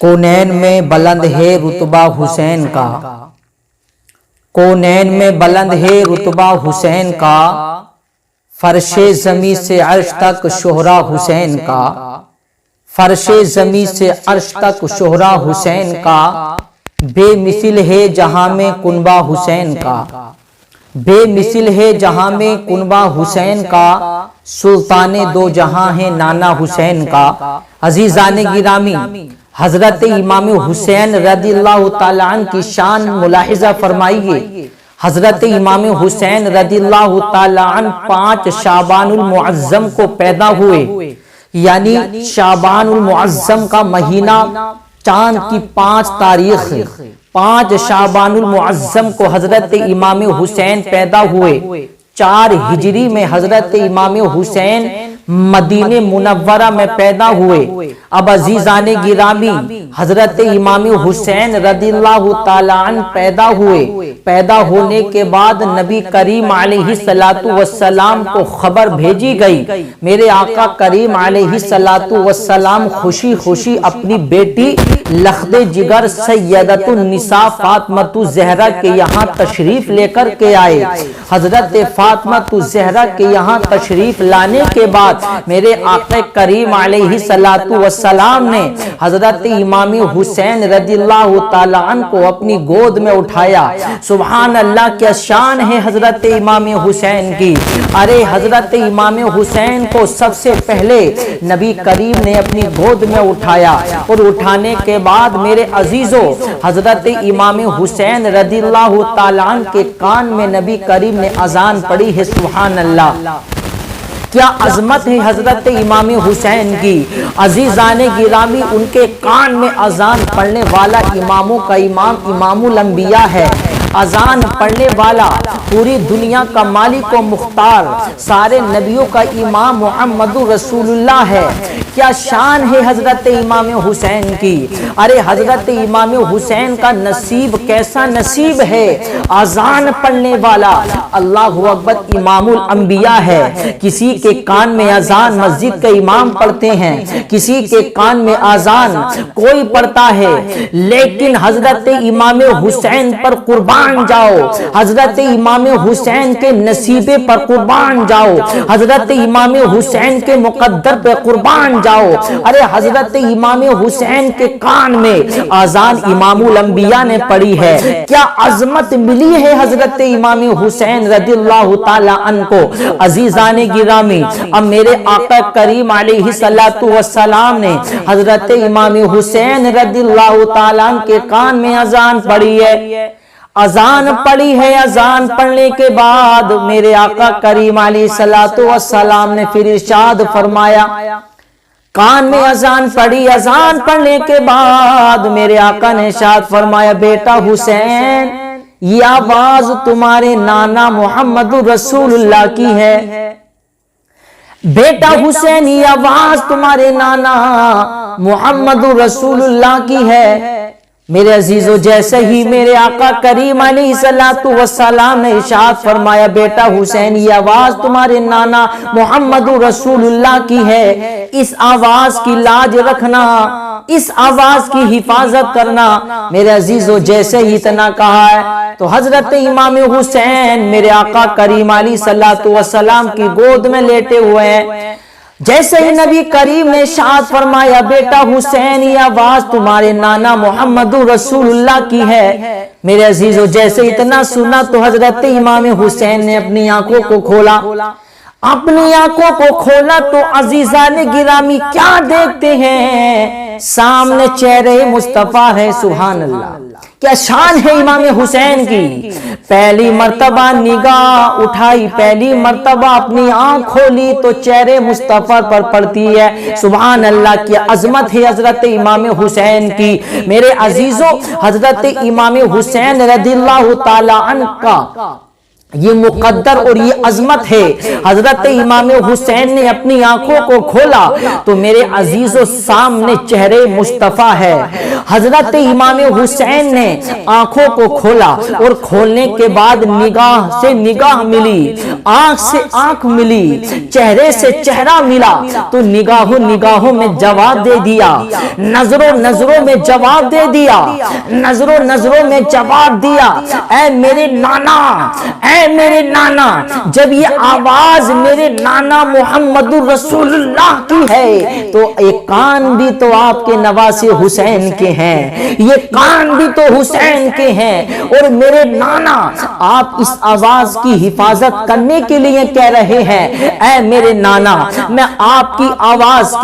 کونین میں بلند ہے رتبہ حسین کا، کونین میں بلند ہے رتبہ حسین کا، فرش زمیں سے عرش تک شہرا حسین کا، فرش زمیں سے عرش تک شہرا حسین کا، بے مثل ہے جہاں میں کنبہ حسین کا، بے مثل ہے جہاں میں کنبہ حسین کا، سلطان دو جہاں ہے نانا حسین کا۔ عزیزان گرامی، حضرت امام حسین رضی اللہ تعالیٰ عنہ کی شان ملاحظہ فرمائیے۔ حضرت امام حسین رضی اللہ تعالیٰ عنہ 5 شعبان المعظم کو پیدا ہوئے، یعنی شعبان المعظم کا مہینہ چاند کی 5 تاریخ، 5 شعبان المعظم کو حضرت امام حسین پیدا ہوئے۔ 4 ہجری میں حضرت امام حسین مدینہ منورہ میں پیدا ہوئے۔ اب عزیزان گرامی، حضرت امام حسین رضی اللہ تعالیٰ عنہ پیدا ہوئے۔ پیدا ہونے کے بعد نبی کریم علیہ السلام کو خبر بھیجی گئی۔ میرے آقا کریم علیہ السلام خوشی خوشی اپنی بیٹی لخت جگر سیدۃ النساء فاطمہ الزہرا کے یہاں تشریف لے کر کے آئے۔ حضرت فاطمہ الزہرا کے یہاں تشریف لانے کے بعد میرے آقا کریم علیہ السلام نے حضرت امام حسین رضی اللہ تعالیٰ عنہ کو اپنی گود میں اٹھایا۔ سبحان اللہ، کیا شان ہے حضرت امام حسین کی۔ ارے حضرت امام حسین کو سب سے پہلے نبی کریم نے اپنی گود میں اٹھایا، اور اٹھانے کے بعد میرے عزیزوں حضرت امام حسین رضی اللہ تعالیٰ عنہ کے کان میں نبی کریم نے اذان پڑھی ہے۔ سبحان اللہ، کیا عظمت ہے حضرت امام حسین کی۔ عزیزان گرامی، ان کے کان میں اذان پڑھنے والا اماموں کا امام، امام الانبیاء ہے۔ اذان پڑھنے والا پوری دنیا کا مالک و مختار، سارے نبیوں کا امام محمد رسول اللہ ہے۔ کیا شان ہے حضرت امام حسین کی۔ ارے حضرت امام حسین کا نصیب کیسا نصیب ہے، اذان پڑھنے والا۔ اللہ اکبر، امام الانبیاء ہے۔ کسی کے کان میں اذان مسجد کے امام پڑھتے ہیں، کسی کے کان میں اذان کوئی پڑھتا ہے، لیکن حضرت امام حسین پر قربان جاؤ، حضرت امام حسین کے نصیبے پر قربان جاؤ، حضرت امام حسین کے مقدر پر قربان جاؤ۔ ارے حضرت امام حسین کے کان میں اذان امام الانبیاء نے پڑھی ہے۔ کیا عظمت ملی ہے حضرت امام حسین رضی اللہ تعالیٰ عنہ کو۔ عزیزان گرامی، اب میرے آقا کریم علیہ السلام نے حضرت امام حسین رضی اللہ تعالیٰ عنہ کے کان میں اذان پڑھی ہے۔ اذان پڑھی ہے، اذان پڑھنے کے بعد میرے آقا کریم علیہ السلام نے پھر ارشاد فرمایا، کان میں اذان پڑھی، اذان پڑھنے کے بعد میرے آقا نے ارشاد فرمایا، بیٹا حسین، یہ آواز تمہارے نانا محمد رسول اللہ کی ہے۔ بیٹا حسین، یہ آواز تمہارے نانا محمد رسول اللہ کی ہے۔ میرے عزیزو، جیسے ہی میرے آقا کریم علیہ السلام نے ارشاد فرمایا، بیٹا حسین، یہ آواز تمہارے نانا محمد رسول اللہ کی ہے، اس آواز کی لاج رکھنا، اس آواز کی حفاظت کرنا۔ میرے عزیزو، جیسے ہی اتنا کہا ہے تو حضرت امام حسین میرے آقا کریم علیہ السلام کی گود میں لیٹے ہوئے ہیں۔ جیسے ہی نبی کریم نے ارشاد فرمایا، بیٹا حسین، یہ آواز تمہارے نانا محمد رسول اللہ کی ہے، میرے عزیزو جیسے اتنا سنا تو حضرت امام حسین نے اپنی آنکھوں کو کھولا۔ اپنی آنکھوں کو کھولا تو عزیزان گرامی کیا دیکھتے ہیں؟ سامنے چہرے مصطفیٰ ہے۔ سبحان اللہ، کیا شان ہے امام حسین کی۔ پہلی مرتبہ نگاہ اٹھائی، پہلی مرتبہ اپنی آنکھ کھولی تو چہرے مصطفیٰ پر پڑتی ہے۔ سبحان اللہ، کیا عظمت ہے حضرت امام حسین کی۔ میرے عزیزوں، حضرت امام حسین رضی اللہ تعالی عنہ کا یہ مقدر اور یہ عظمت ہے۔ حضرت امام حسین نے اپنی آنکھوں کو کھولا تو میرے عزیزو سامنے چہرے مصطفیٰ ہے۔ حضرت امام حسین نے آنکھوں کو کھولا اور کھولنے کے بعد نگاہ سے نگاہ ملی، آنکھ سے آنکھ ملی، چہرے سے چہرہ ملا تو نگاہوں میں جواب دے دیا، نظروں میں جواب دے دیا، نظروں میں جواب دیا، اے میرے نانا، اے میرے نانا۔ جب یہ آواز میرے نانا محمد رسول اللہ کی ہے تو ایک کان بھی تو آپ کے نواسے حسین کے ہیں، یہ کان بھی تو حسین کے ہیں، اور میرے نانا آپ اس آواز کی حفاظت کرنے کے لیے کہہ رہے ہیں، اے میرے نانا میں آپ کی آواز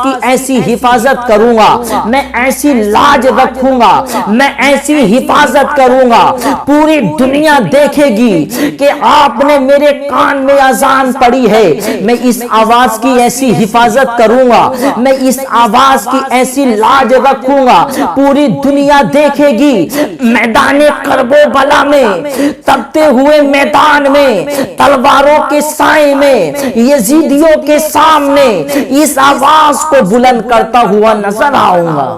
کی ایسی حفاظت کروں گا، میں ایسی لاج رکھوں گا، میں ایسی حفاظت کروں گا، پوری دنیا دیکھے گی کہ آپ نے میرے کان میں اذان پڑی ہے، میں اس آواز کی ایسی حفاظت کروں گا، میں اس آواز کی ایسی لاج رکھوں گا، پوری دنیا دیکھے گی۔ میدان کرب و بلا میں، تپتے ہوئے میدان میں، تلواروں کے سائے میں، یزیدیوں کے سامنے اس آواز کو بلند کرتا ہوا نظر آؤں گا۔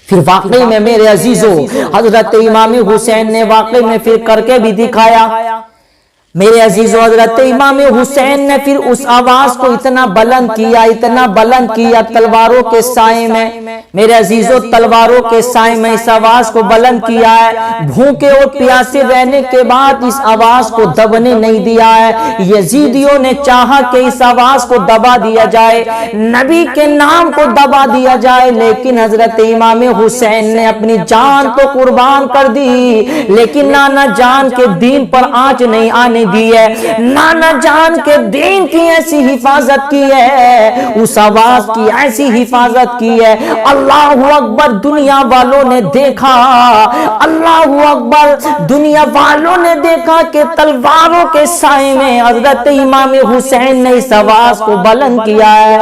پھر واقعی میں میرے عزیزوں حضرت امام حسین نے واقعی میں پھر کر کے بھی دکھایا۔ میرے عزیزو حضرت امام حسین نے پھر اس آواز کو اتنا بلند کیا تلواروں کے سائے میں، میرے عزیزو تلواروں کے سائے میں اس آواز کو بلند کیا ہے۔ بھوکے اور پیاسے رہنے کے بعد اس آواز کو دبنے نہیں دیا ہے۔ یزیدیوں نے چاہا کہ اس آواز کو دبا دیا جائے، نبی کے نام کو دبا دیا جائے، لیکن حضرت امام حسین نے اپنی جان تو قربان کر دی، لیکن نانا جان کے دین پر آنچ نہیں آنے دی ہے، نانا جان کے دین کی ایسی حفاظت کی ہے، اس آواز کی ایسی حفاظت کی ہے۔ اللہ اکبر، دنیا والوں نے دیکھا، اللہ اکبر، دنیا والوں نے دیکھا کہ تلواروں کے سائے میں حضرت امام حسین نے اس آواز کو بلند کیا ہے،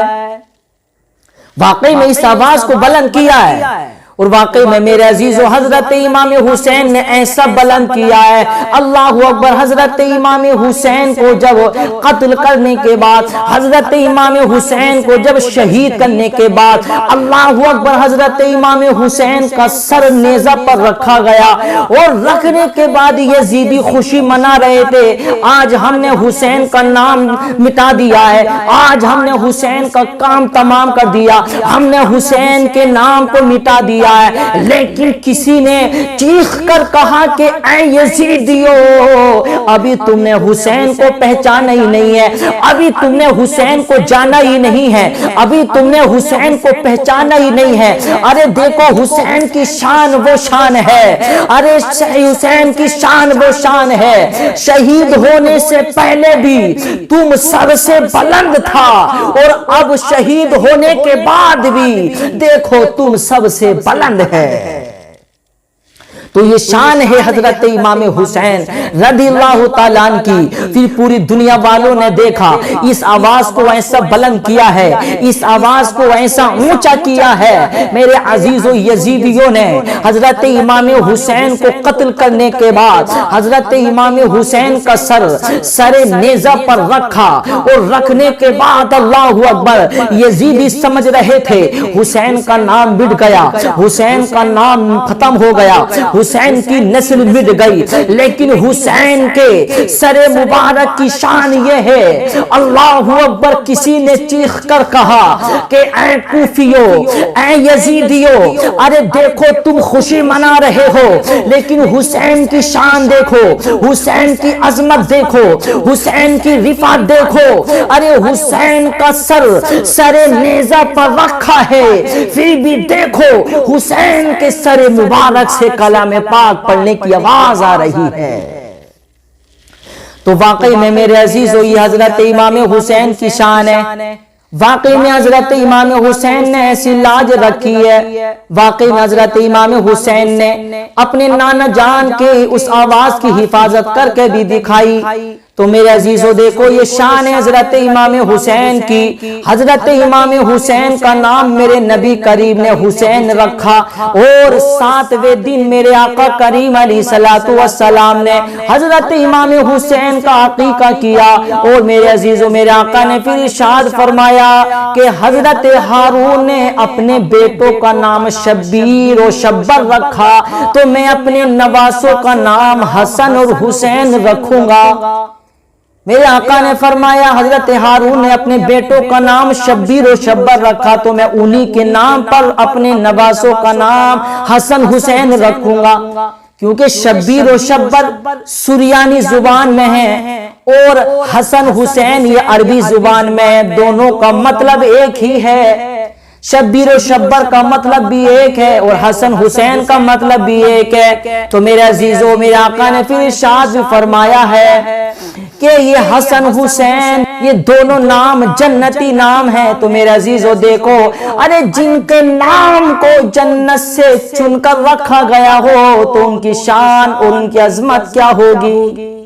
واقعی میں اس آواز کو بلند کیا ہے۔ اور واقعی میں میرے عزیزو حضرت امام حسین نے ایسا بلند کیا ہے، اللہ اکبر۔ حضرت امام حسین کو جب قتل کرنے کے بعد، حضرت امام حسین کو جب شہید کرنے کے بعد، اللہ اکبر، حضرت امام حسین کا سر نیزہ پر رکھا گیا، اور رکھنے کے بعد یزیدی خوشی منا رہے تھے، آج ہم نے حسین کا نام مٹا دیا ہے، آج ہم نے حسین کا کام تمام کر دیا، ہم نے حسین کے نام کو مٹا دیا ہے۔ لیکن کسی نے چیخ کر کہا کہ اے یزیدیو، ابھی تم نے حسین کو پہچانا ہی نہیں ہے، ابھی تم نے حسین کو جانا ہی نہیں ہے، ابھی تم نے حسین کو پہچانا ہی نہیں ہے۔ ارے دیکھو حسین کی شان وہ شان ہے، ارے حسین کی شان وہ شان ہے، شہید ہونے سے پہلے بھی تم سب سے بلند تھا، اور اب شہید ہونے کے بعد بھی دیکھو تم سب سے بلند ہے۔ تو یہ شان ہے حضرت امام حسین رضی اللہ تعالیٰ عنہ کی۔ پھر پوری دنیا والوں نے دیکھا، اس آواز کو ایسا بلند کیا ہے، اس آواز کو ایسا اونچا کیا ہے۔ میرے عزیزو یزیدیوں نے حضرت امام حسین کو قتل کرنے کے بعد حضرت امام حسین کا سر نیزہ پر رکھا، اور رکھنے کے بعد اللہ اکبر، یزیدی سمجھ رہے تھے حسین کا نام مٹ گیا، حسین کا نام ختم ہو گیا، حسین کی نسل مٹ گئی، لیکن حسین کے سر مبارک کی شان یہ ہے، اللہ اکبر، کسی نے چیخ کر کہا کہ اے کوفیو، اے یزیدیو، ارے دیکھو تم خوشی منا رہے ہو، لیکن حسین کی شان دیکھو، حسین کی عظمت دیکھو، حسین کی رفعت دیکھو، ارے حسین کا سر نیزہ پر رکھا ہے، پھر بھی دیکھو حسین کے سر مبارک سے کلام پاک پڑھنے کی آواز آ رہی ہے۔ تو واقعی میں میرے عزیزو یہ حضرت امام حسین کی شان ہے، واقعی میں حضرت امام حسین نے ایسی لاج رکھی ہے، واقعی میں حضرت امام حسین نے اپنے نانا جان کے اس آواز کی حفاظت کر کے بھی دکھائی۔ تو میرے عزیزو دیکھو یہ شان ہے حضرت امام حسین کی. حضرت امام حسین کا نام میرے نبی کریم نے حسین رکھا اور 7ویں دن میرے آقا کریم علیہ الصلوۃ والسلام نے حضرت امام حسین کا عقیقہ کیا. اور میرے عزیزو میرے آقا نے پھر ارشاد فرمایا کہ حضرت ہارون نے اپنے بیٹوں کا نام شبیر و شبر رکھا تو میں اپنے نواسوں کا نام حسن اور حسین رکھوں گا. میرے آقا نے فرمایا حضرت ہارون نے اپنے بیٹوں کا نام شبیر و شبر رکھا تو میں انہی کے نام پر اپنے نواسوں کا نام حسن حسین رکھوں گا. کیونکہ شبیر و شبر سریانی زبان میں ہے اور حسن حسین یہ عربی زبان میں ہے, دونوں کا مطلب ایک ہی ہے. شبیر و شبر کا مطلب بھی ایک ہے اور حسن حسین کا مطلب بھی ایک ہے. تو میرے عزیزو میرے آقا نے پھر ارشاد فرمایا ہے کہ یہ حسن حسین یہ دونوں نام جنتی نام ہیں. تو میرے عزیزو دیکھو ارے جن کے نام کو جنت سے چن کر رکھا گیا ہو تو ان کی شان اور ان کی عظمت کیا ہوگی.